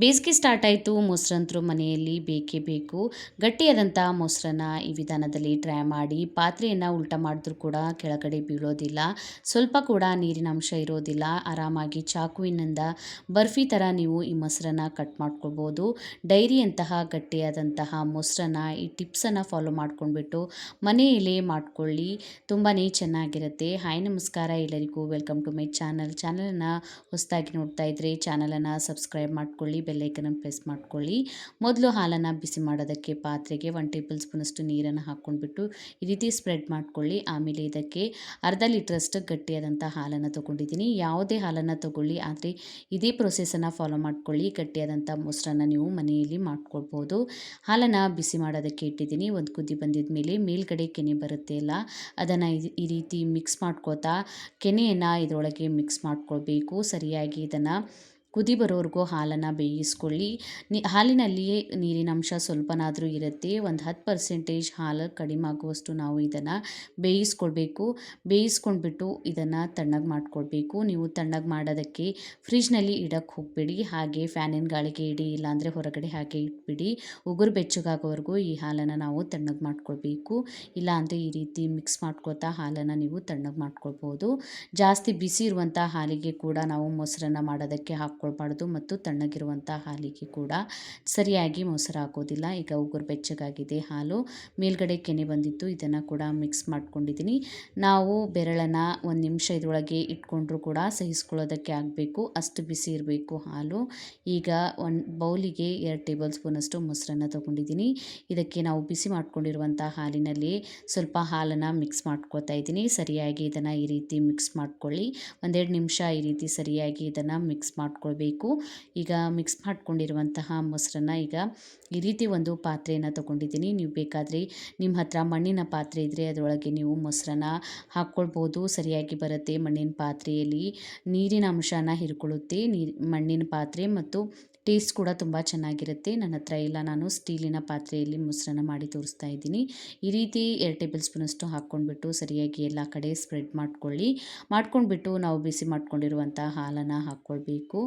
ಬೇಸಿಗೆ ಸ್ಟಾರ್ಟ್ ಆಯಿತು. ಮೊಸರಂತರೂ ಮನೆಯಲ್ಲಿ ಬೇಕೇ ಬೇಕು. ಗಟ್ಟಿಯಾದಂಥ ಮೊಸರನ್ನ ಈ ವಿಧಾನದಲ್ಲಿ ಟ್ರೈ ಮಾಡಿ. ಪಾತ್ರೆಯನ್ನು ಉಲ್ಟಾ ಮಾಡಿದ್ರೂ ಕೂಡ ಕೆಳಗಡೆ ಬೀಳೋದಿಲ್ಲ. ಸ್ವಲ್ಪ ಕೂಡ ನೀರಿನ ಅಂಶ ಇರೋದಿಲ್ಲ. ಆರಾಮಾಗಿ ಚಾಕುವಿನಿಂದ ಬರ್ಫಿ ಥರ ನೀವು ಈ ಮೊಸರನ್ನ ಕಟ್ ಮಾಡ್ಕೊಳ್ಬೋದು. ಡೈರಿಯಂತಹ ಗಟ್ಟಿಯಾದಂತಹ ಮೊಸರನ್ನ ಈ ಟಿಪ್ಸನ್ನು ಫಾಲೋ ಮಾಡ್ಕೊಂಡ್ಬಿಟ್ಟು ಮನೆಯಲ್ಲೇ ಮಾಡ್ಕೊಳ್ಳಿ. ತುಂಬಾ ಚೆನ್ನಾಗಿರುತ್ತೆ. ಹಾಯ್ ನಮಸ್ಕಾರ ಎಲ್ಲರಿಗೂ. Welcome to my channel. ಚಾನಲನ್ನು ಹೊಸದಾಗಿ ನೋಡ್ತಾ ಇದ್ದರೆ ಚಾನಲನ್ನು ಸಬ್ಸ್ಕ್ರೈಬ್ ಮಾಡ್ಕೊಳ್ಳಿ, ಬೆಲ್ಲೈಕನನ್ನು ಪ್ರೆಸ್ ಮಾಡ್ಕೊಳ್ಳಿ. ಮೊದಲು ಹಾಲನ್ನು ಬಿಸಿ ಮಾಡೋದಕ್ಕೆ ಪಾತ್ರೆಗೆ 1 ಟೇಬಲ್ ಸ್ಪೂನಷ್ಟು ನೀರನ್ನು ಹಾಕ್ಕೊಂಡ್ಬಿಟ್ಟು ಈ ರೀತಿ ಸ್ಪ್ರೆಡ್ ಮಾಡ್ಕೊಳ್ಳಿ. ಆಮೇಲೆ ಇದಕ್ಕೆ ಅರ್ಧ ಲೀಟ್ರಷ್ಟು ಗಟ್ಟಿಯಾದಂಥ ಹಾಲನ್ನು ತೊಗೊಂಡಿದ್ದೀನಿ. ಯಾವುದೇ ಹಾಲನ್ನು ತೊಗೊಳ್ಳಿ, ಆದರೆ ಇದೇ ಪ್ರೊಸೆಸನ್ನು ಫಾಲೋ ಮಾಡ್ಕೊಳ್ಳಿ. ಗಟ್ಟಿಯಾದಂಥ ಮೊಸರನ್ನು ನೀವು ಮನೆಯಲ್ಲಿ ಮಾಡ್ಕೊಳ್ಬೋದು. ಹಾಲನ್ನು ಬಿಸಿ ಮಾಡೋದಕ್ಕೆ ಇಟ್ಟಿದ್ದೀನಿ. ಒಂದು ಕುದಿ ಬಂದಿದ ಮೇಲೆ ಮೇಲ್ಗಡೆ ಕೆನೆ ಬರುತ್ತೆ ಅಲ್ಲ, ಅದನ್ನು ಈ ರೀತಿ ಮಿಕ್ಸ್ ಮಾಡ್ಕೋತಾ ಕೆನೆಯನ್ನು ಇದರೊಳಗೆ ಮಿಕ್ಸ್ ಮಾಡ್ಕೊಳ್ಬೇಕು. ಸರಿಯಾಗಿ ಇದನ್ನು ಕುದಿ ಬರೋವರೆಗೂ ಹಾಲನ್ನು ಬೇಯಿಸ್ಕೊಳ್ಳಿ. ಹಾಲಿನಲ್ಲಿಯೇ ನೀರಿನ ಅಂಶ ಸ್ವಲ್ಪನಾದರೂ ಇರುತ್ತೆ. ಒಂದು 10% ಹಾಲು ಕಡಿಮೆ ಆಗುವಷ್ಟು ನಾವು ಇದನ್ನು ಬೇಯಿಸ್ಕೊಳ್ಬೇಕು. ಬೇಯಿಸ್ಕೊಂಡ್ಬಿಟ್ಟು ಇದನ್ನು ತಣ್ಣಗೆ ಮಾಡ್ಕೊಳ್ಬೇಕು. ನೀವು ತಣ್ಣಗೆ ಮಾಡೋದಕ್ಕೆ ಫ್ರಿಜ್ನಲ್ಲಿ ಇಡಕ್ಕೆ ಹೋಗಬೇಡಿ. ಹಾಗೆ ಫ್ಯಾನಿನ ಗಾಳಿಗೆ ಇಡಿ, ಇಲ್ಲಾಂದರೆ ಹೊರಗಡೆ ಹಾಗೆ ಇಟ್ಬಿಡಿ. ಉಗುರು ಬೆಚ್ಚಗಾಗೋವರೆಗೂ ಈ ಹಾಲನ್ನು ನಾವು ತಣ್ಣಗೆ ಮಾಡ್ಕೊಳ್ಬೇಕು. ಇಲ್ಲಾಂದರೆ ಈ ರೀತಿ ಮಿಕ್ಸ್ ಮಾಡ್ಕೊತಾ ಹಾಲನ್ನು ನೀವು ತಣ್ಣಗೆ ಮಾಡ್ಕೊಳ್ಬೋದು. ಜಾಸ್ತಿ ಬಿಸಿ ಇರುವಂಥ ಹಾಲಿಗೆ ಕೂಡ ನಾವು ಮೊಸರನ್ನ ಮಾಡೋದಕ್ಕೆ ಹಾಕ್ಕೊಳ್ಬಾರ್ದು, ಮತ್ತು ತಣ್ಣಗಿರುವಂಥ ಹಾಲಿಗೆ ಕೂಡ ಸರಿಯಾಗಿ ಮೊಸರು ಹಾಕೋದಿಲ್ಲ. ಈಗ ಉಗುರು ಬೆಚ್ಚಗಾಗಿದೆ ಹಾಲು, ಮೇಲ್ಗಡೆ ಕೆನೆ ಬಂದಿತ್ತು. ಇದನ್ನು ಕೂಡ ಮಿಕ್ಸ್ ಮಾಡ್ಕೊಂಡಿದ್ದೀನಿ. ನಾವು ಬೆರಳನ್ನು 1 ನಿಮಿಷ ಇದರೊಳಗೆ ಇಟ್ಕೊಂಡ್ರೂ ಕೂಡ ಸಹಿಸ್ಕೊಳ್ಳೋದಕ್ಕೆ ಆಗಬೇಕು, ಅಷ್ಟು ಬಿಸಿ ಇರಬೇಕು ಹಾಲು. ಈಗ ಒಂದು ಬೌಲಿಗೆ 2 ಟೇಬಲ್ ಸ್ಪೂನಷ್ಟು ಮೊಸರನ್ನು ತೊಗೊಂಡಿದ್ದೀನಿ. ಇದಕ್ಕೆ ನಾವು ಬಿಸಿ ಮಾಡ್ಕೊಂಡಿರುವಂಥ ಹಾಲಿನಲ್ಲಿ ಸ್ವಲ್ಪ ಹಾಲನ್ನು ಮಿಕ್ಸ್ ಮಾಡ್ಕೊತಾ ಇದ್ದೀನಿ. ಸರಿಯಾಗಿ ಇದನ್ನು ಈ ರೀತಿ ಮಿಕ್ಸ್ ಮಾಡ್ಕೊಳ್ಳಿ. 1-2 ನಿಮಿಷ ಈ ರೀತಿ ಸರಿಯಾಗಿ ಇದನ್ನು ಮಿಕ್ಸ್ ಮಾಡ್ಕೊಳ್ಬೇಕು. ಈಗ ಮಿಕ್ಸ್ ಮಾಡ್ಕೊಂಡಿರುವಂತಹ ಮೊಸರನ್ನ ಈಗ ಈ ರೀತಿ ಒಂದು ಪಾತ್ರೆಯನ್ನು ತೊಗೊಂಡಿದ್ದೀನಿ. ನೀವು ಬೇಕಾದರೆ ನಿಮ್ಮ ಹತ್ರ ಮಣ್ಣಿನ ಪಾತ್ರೆ ಇದ್ದರೆ ಅದರೊಳಗೆ ನೀವು ಮೊಸರನ್ನ ಹಾಕ್ಕೊಳ್ಬೋದು. ಸರಿಯಾಗಿ ಬರುತ್ತೆ. ಮಣ್ಣಿನ ಪಾತ್ರೆಯಲ್ಲಿ ನೀರಿನ ಅಂಶನ ಹೀರ್ಕೊಳ್ಳುತ್ತೆ ಮಣ್ಣಿನ ಪಾತ್ರೆ, ಮತ್ತು ಟೇಸ್ಟ್ ಕೂಡ ತುಂಬ ಚೆನ್ನಾಗಿರುತ್ತೆ. ನನ್ನ ಹತ್ರ ಇಲ್ಲ, ನಾನು ಸ್ಟೀಲಿನ ಪಾತ್ರೆಯಲ್ಲಿ ಮೊಸರನ್ನ ಮಾಡಿ ತೋರಿಸ್ತಾ ಇದ್ದೀನಿ. ಈ ರೀತಿ 2 ಟೇಬಲ್ ಸ್ಪೂನಷ್ಟು ಹಾಕ್ಕೊಂಡ್ಬಿಟ್ಟು ಸರಿಯಾಗಿ ಎಲ್ಲ ಕಡೆ ಸ್ಪ್ರೆಡ್ ಮಾಡ್ಕೊಳ್ಳಿ. ಮಾಡ್ಕೊಂಡ್ಬಿಟ್ಟು ನಾವು ಬಿಸಿ ಮಾಡ್ಕೊಂಡಿರುವಂಥ ಹಾಲನ್ನು ಹಾಕ್ಕೊಳ್ಬೇಕು.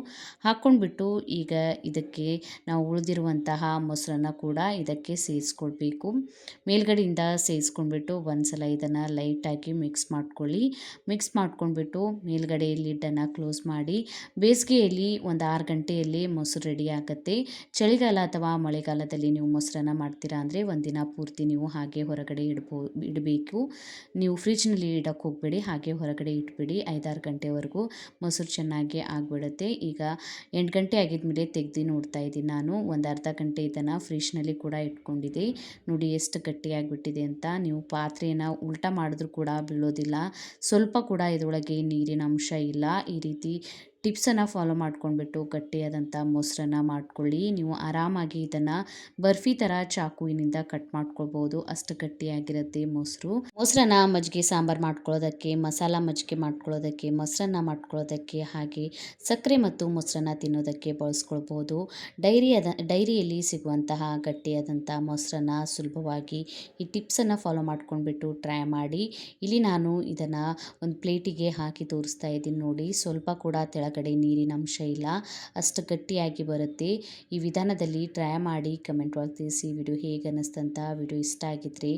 ಹಾಕ್ಕೊಂಡ್ಬಿಟ್ಟು ಈಗ ಇದಕ್ಕೆ ನಾವು ಉಳಿದಿರುವಂತಹ ಮೊಸರನ್ನ ಕೂಡ ಇದಕ್ಕೆ ಸೇರಿಸ್ಕೊಳ್ಬೇಕು. ಮೇಲ್ಗಡೆಯಿಂದ ಸೇರಿಸ್ಕೊಂಡ್ಬಿಟ್ಟು ಒಂದು ಸಲ ಇದನ್ನು ಲೈಟಾಗಿ ಮಿಕ್ಸ್ ಮಾಡ್ಕೊಳ್ಳಿ. ಮಿಕ್ಸ್ ಮಾಡ್ಕೊಂಡ್ಬಿಟ್ಟು ಮೇಲ್ಗಡೆ ಲಿಡ್ಡನ್ನು ಕ್ಲೋಸ್ ಮಾಡಿ. ಬೇಸಿಗೆಯಲ್ಲಿ ಒಂದು 6 ಗಂಟೆಯಲ್ಲಿ ಮೊಸರು ರೆಡಿ ಆಗುತ್ತೆ. ಚಳಿಗಾಲ ಅಥವಾ ಮಳೆಗಾಲದಲ್ಲಿ ನೀವು ಮೊಸರನ್ನ ಮಾಡ್ತೀರಾ ಅಂದರೆ ಒಂದಿನ ಪೂರ್ತಿ ನೀವು ಹಾಗೆ ಹೊರಗಡೆ ಇಡಬೇಕು. ನೀವು ಫ್ರಿಜ್ನಲ್ಲಿ ಇಡಕ್ಕೆ ಹೋಗಬೇಡಿ, ಹಾಗೆ ಹೊರಗಡೆ ಇಟ್ಬಿಡಿ. 5-6 ಗಂಟೆವರೆಗೂ ಮೊಸರು ಚೆನ್ನಾಗಿ ಆಗಿಬಿಡುತ್ತೆ. ಈಗ 8 ಗಂಟೆ ಆಗಿದ್ಮೇಲೆ ತೆಗೆದು ನೋಡ್ತಾ ಇದ್ದೀನಿ ನಾನು. ಒಂದು ಅರ್ಧ ಗಂಟೆ ಇದನ್ನು ಫ್ರಿಜ್ನಲ್ಲಿ ಕೂಡ ಇಟ್ಕೊಂಡಿದ್ದೆ. ನೋಡಿ ಎಷ್ಟು ಗಟ್ಟಿಯಾಗಿಬಿಟ್ಟಿದೆ ಅಂತ. ನೀವು ಪಾತ್ರೆಯನ್ನು ಉಲ್ಟಾ ಮಾಡಿದ್ರೂ ಕೂಡ ಬೀಳೋದಿಲ್ಲ. ಸ್ವಲ್ಪ ಕೂಡ ಇದರೊಳಗೆ ನೀರಿನ ಅಂಶ ಇಲ್ಲ. ಈ ರೀತಿ ಟಿಪ್ಸನ್ನು ಫಾಲೋ ಮಾಡ್ಕೊಂಡ್ಬಿಟ್ಟು ಗಟ್ಟಿಯಾದಂಥ ಮೊಸರನ್ನ ಮಾಡ್ಕೊಳ್ಳಿ. ನೀವು ಆರಾಮಾಗಿ ಇದನ್ನು ಬರ್ಫಿ ಥರ ಚಾಕುವಿನಿಂದ ಕಟ್ ಮಾಡ್ಕೊಳ್ಬೋದು, ಅಷ್ಟು ಗಟ್ಟಿಯಾಗಿರುತ್ತೆ ಮೊಸರನ್ನ ಮಜ್ಜಿಗೆ ಸಾಂಬಾರು ಮಾಡ್ಕೊಳ್ಳೋದಕ್ಕೆ, ಮಸಾಲ ಮಜ್ಜಿಗೆ ಮಾಡ್ಕೊಳ್ಳೋದಕ್ಕೆ, ಮೊಸರನ್ನ ಮಾಡ್ಕೊಳ್ಳೋದಕ್ಕೆ, ಹಾಗೆ ಸಕ್ಕರೆ ಮತ್ತು ಮೊಸರನ್ನ ತಿನ್ನೋದಕ್ಕೆ ಬಳಸ್ಕೊಳ್ಬೋದು. ಡೈರಿಯಲ್ಲಿ ಸಿಗುವಂತಹ ಗಟ್ಟಿಯಾದಂಥ ಮೊಸರನ್ನ ಸುಲಭವಾಗಿ ಈ ಟಿಪ್ಸನ್ನು ಫಾಲೋ ಮಾಡ್ಕೊಂಡ್ಬಿಟ್ಟು ಟ್ರೈ ಮಾಡಿ. ಇಲ್ಲಿ ನಾನು ಇದನ್ನು ಒಂದು ಪ್ಲೇಟಿಗೆ ಹಾಕಿ ತೋರಿಸ್ತಾ ಇದ್ದೀನಿ ನೋಡಿ. ಸ್ವಲ್ಪ ಕೂಡ ಕೆಳಗಡೆ ನೀರಿನ ಅಂಶ ಇಲ್ಲ, ಅಷ್ಟು ಗಟ್ಟಿಯಾಗಿ ಬರುತ್ತೆ. ಈ ವಿಧಾನದಲ್ಲಿ ಟ್ರೈ ಮಾಡಿ ಕಮೆಂಟ್ ಒಳಗೆ ತಿಳಿಸಿ. ವಿಡಿಯೋ ಹೇಗೆ ಅನ್ನಿಸ್ತಂತ. ವಿಡಿಯೋ ಇಷ್ಟ ಆಗಿದ್ದರೆ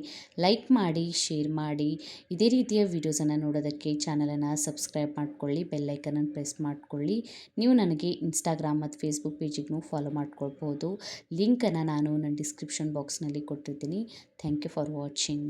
ಲೈಕ್ ಮಾಡಿ, ಶೇರ್ ಮಾಡಿ. ಇದೇ ರೀತಿಯ ವಿಡಿಯೋಸನ್ನು ನೋಡೋದಕ್ಕೆ ಚಾನಲನ್ನು ಸಬ್ಸ್ಕ್ರೈಬ್ ಮಾಡ್ಕೊಳ್ಳಿ, ಬೆಲ್ಲೈಕನನ್ನು ಪ್ರೆಸ್ ಮಾಡ್ಕೊಳ್ಳಿ. ನೀವು ನನಗೆ ಇನ್ಸ್ಟಾಗ್ರಾಮ್ ಮತ್ತು ಫೇಸ್ಬುಕ್ ಪೇಜಿಗೂ ಫಾಲೋ ಮಾಡ್ಕೊಳ್ಬೋದು. ಲಿಂಕನ್ನು ನಾನು ನನ್ನ ಡಿಸ್ಕ್ರಿಪ್ಷನ್ ಬಾಕ್ಸ್ನಲ್ಲಿ ಕೊಟ್ಟಿರ್ತೀನಿ. Thank you for watching.